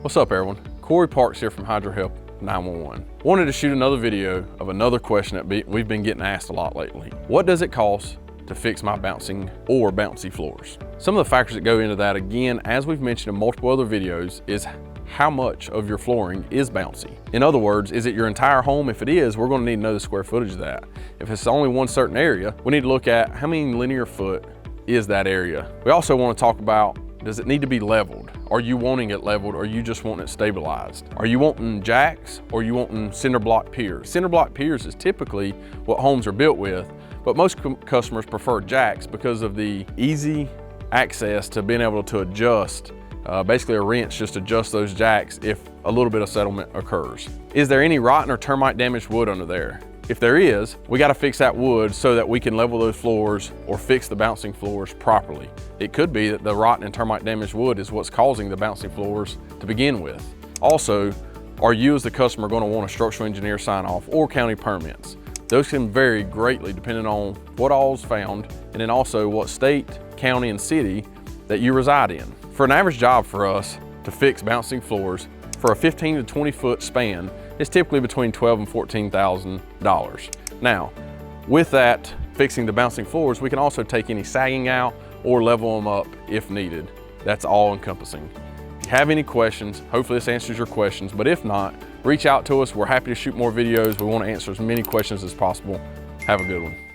What's up everyone? Corey Parks here from Hydro Help 911. Wanted to shoot another video of another question that we've been getting asked a lot lately. What does it cost to fix my bouncing or bouncy floors? Some of the factors that go into that, again, as we've mentioned in multiple other videos, is how much of your flooring is bouncy. In other words, is it your entire home? If it is, we're gonna need to know the square footage of that. If it's only one certain area, we need to look at how many linear foot is that area. We also wanna talk about, does it need to be leveled? Are you wanting it leveled, or are you just wanting it stabilized? Are you wanting jacks, or are you wanting cinder block piers? Cinder block piers is typically what homes are built with, but most customers prefer jacks because of the easy access to being able to adjust. Basically a wrench just adjusts those jacks if a little bit of settlement occurs. Is there any rotten or termite damaged wood under there? If there is, we gotta fix that wood so that we can level those floors or fix the bouncing floors properly. It could be that the rotten and termite damaged wood is what's causing the bouncing floors to begin with. Also, are you as the customer gonna want a structural engineer sign off or county permits? Those can vary greatly depending on what all's found, and then also what state, county, and city that you reside in. For an average job for us to fix bouncing floors for a 15 to 20 foot span, it's typically between $12,000 and $14,000. Now, with that, fixing the bouncing floors, we can also take any sagging out or level them up if needed. That's all encompassing. If you have any questions, hopefully this answers your questions, but if not, reach out to us. We're happy to shoot more videos. We want to answer as many questions as possible. Have a good one.